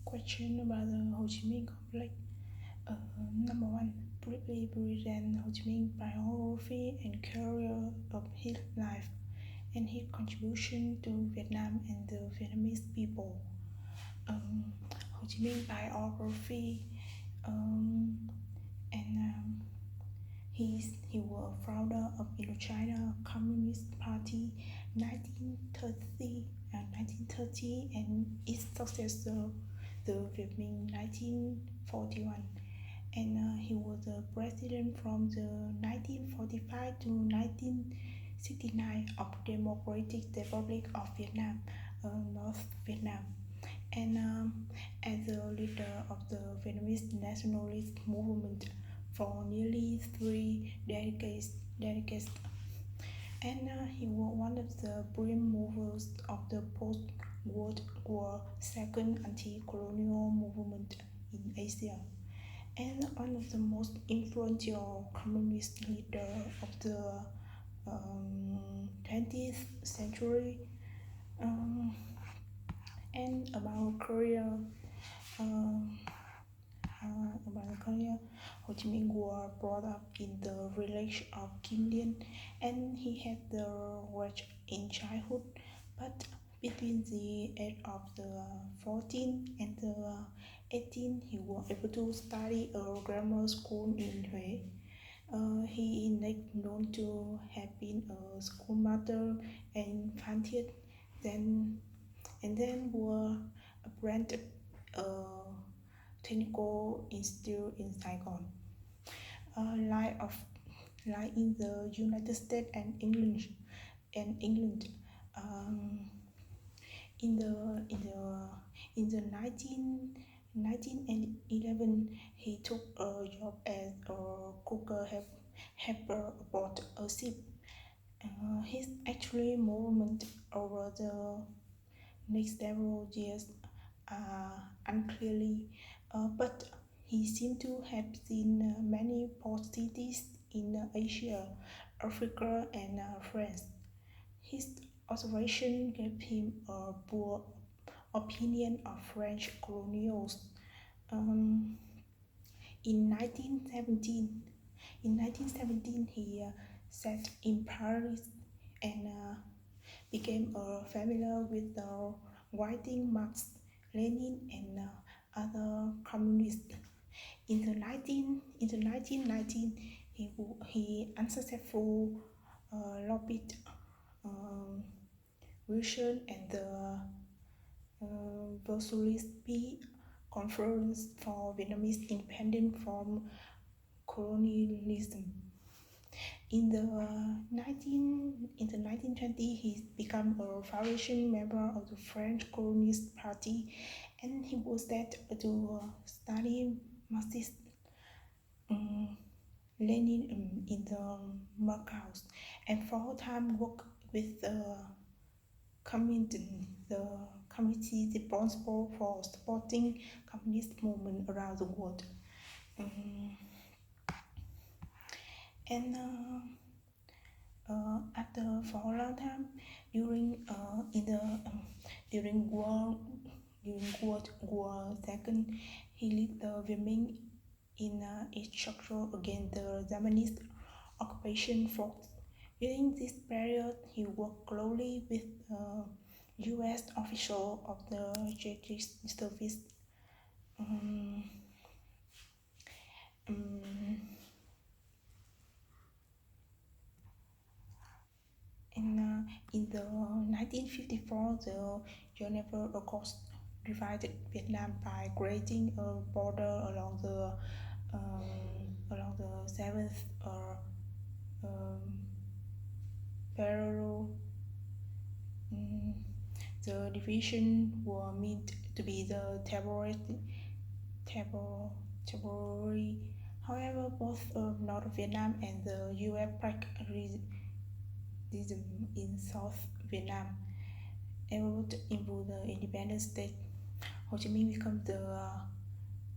Question about the Ho Chi Minh complex. Number one, briefly present Ho Chi Minh biography and career of his life and his contribution to Vietnam and the Vietnamese people. Ho Chi Minh biography, um, and he was founder of Indochina Communist Party 1930 and its successor, the Viet Minh 1941. And he was the president from the 1945 to 1969 of Democratic Republic of Vietnam, North Vietnam. And as the leader of the Vietnamese nationalist movement for nearly 3 decades. And he was one of the prime movers of the post-World War II anti-colonial movement in Asia, and one of the most influential communist leaders of the 20th century. Um, and about Korea, um, Ho Chi Minh was brought up in the village of Kim Liên, and he had the watch in childhood. But between the age of the 14 and the 18, he was able to study a grammar school in Huế. He is known to have been a schoolmaster in Phan Thiết, then were apprentice technical institute in Saigon. Like in the United States and England, um, in the 1911, he took a job as a cooker helper aboard a ship. His actually movement over the next several years unclearly, but he seemed to have seen many cities in Asia, Africa, and France. His observation gave him a poor opinion of French colonials. Um, in 1917, he set in Paris and became familiar with the writing Marx, Lenin, and other communists. In the 1919, he unsuccessful lobbied um, Wilson and the Versailles Peace Conference for Vietnamese independence from colonialism. In the 1920s, he became a foundation member of the French Communist Party, and he was set to study Marxist Lenin in the Moscow, and for a time worked with the committee responsible for supporting communist movement around the world. And after for a long time during during World War II, he led the Viet Minh in its struggle against the Japanese occupation force. During this period, he worked closely with U.S. officials of the Secret Service. Um, um, in the 1954, the Geneva Accords divided Vietnam by creating a border along the seventh um, parallel. The division was meant to be the territory. However, both North Vietnam and the U.S. practiced in South Vietnam. Evolved into the independent state, Ho Chi Minh became the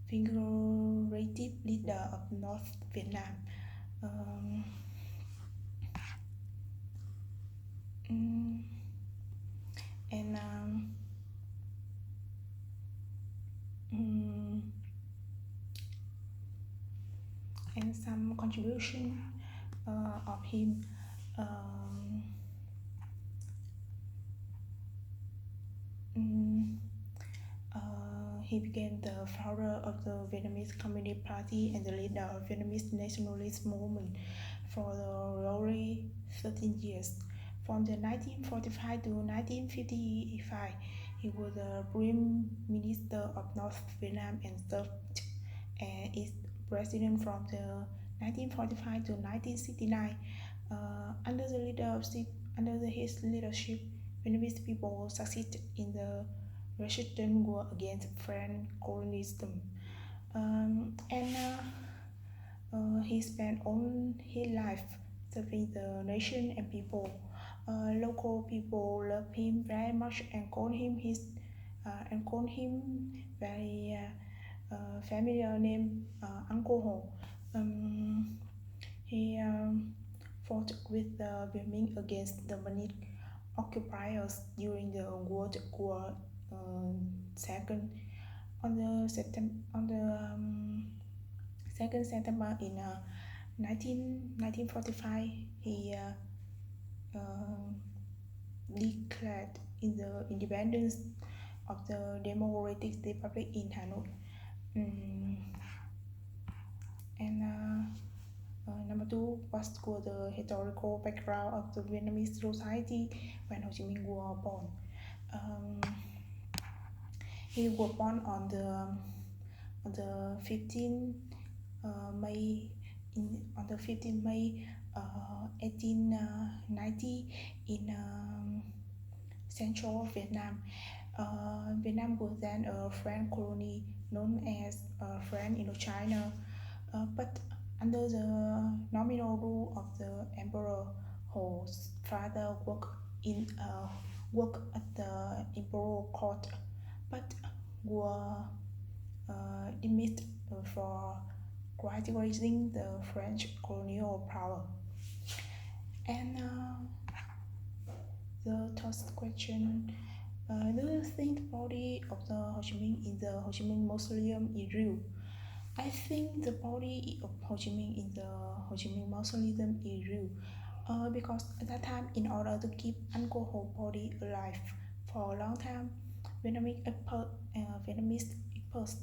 figurative leader of North Vietnam. Um, and mm, and some contribution of him. Um, mm, he became the founder of the Vietnamese Communist Party and the leader of Vietnamese nationalist movement for the roughly 13 years. From the 1945 to 1955, he was the Prime Minister of North Vietnam and served as its president from the 1945 to 1969. Under the leadership, under his leadership, Vietnamese people succeeded in the resistance war against French colonialism. He spent all his life serving the nation and people. Local people loved him very much and called him very familiar name Uncle Ho. Um, he fought with the Vietnamese against the British occupiers during the World War Second. On the 2nd September in 1945, he uh, declared in the independence of the Democratic Republic in Hanoi. Mm, and Number two was the historical background of the Vietnamese society when Ho Chi Minh was born. Um, he was born on the 15th May on the 15th May 1890 in central Vietnam. Vietnam was then a French colony known as French Indochina, but under the nominal rule of the emperor, whose father worked at the imperial court, but were dismissed for criticizing the French colonial power. And the third question, do you think the body of the Ho Chi Minh in the Ho Chi Minh Mausoleum is real? I think the body of Ho Chi Minh in the Ho Chi Minh Mausoleum is real because at that time, in order to keep Uncle Ho's body alive for a long time, Vietnamese experts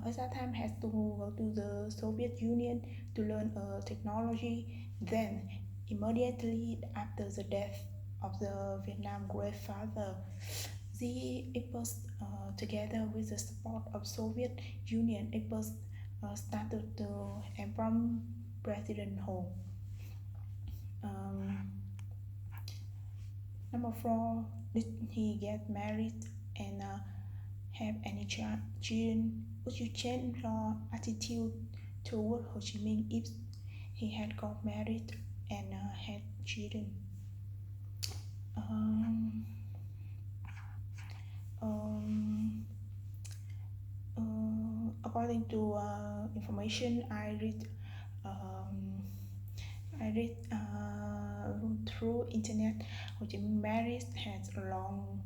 at that time had to go to the Soviet Union to learn technology. Then, immediately after the death of the Vietnam grandfather, the experts, together with the support of Soviet Union experts, started to embalm President Ho. Um, Number four, did he get married and have any children? Would you change your attitude toward Ho Chi Minh if he had got married and had children? Um, um, According to information I read through internet, Ho Chi Minh marriage has a long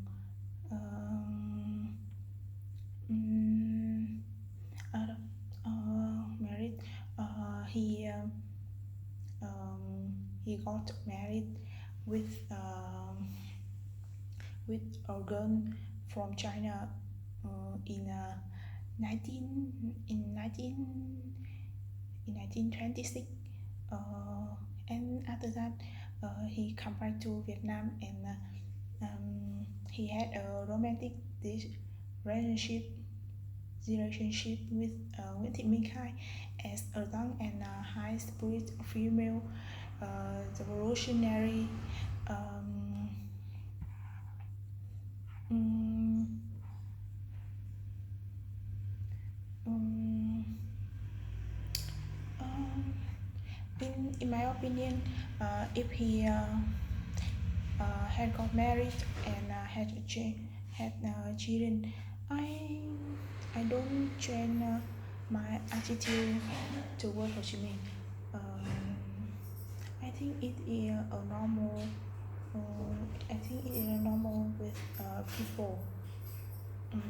um, mm, married. He got married with with a girl from China in 19 in 19 in 1926, and after that he come back to Vietnam and he had a romantic relationship with Nguyễn Thị Minh Khai as a young and high spirit female revolutionary. Um, um, um, um, in my opinion, if he had got married and had children, I I don't change my attitude toward Ho Chi Minh. I think it is a normal. I think it is normal with people. Um,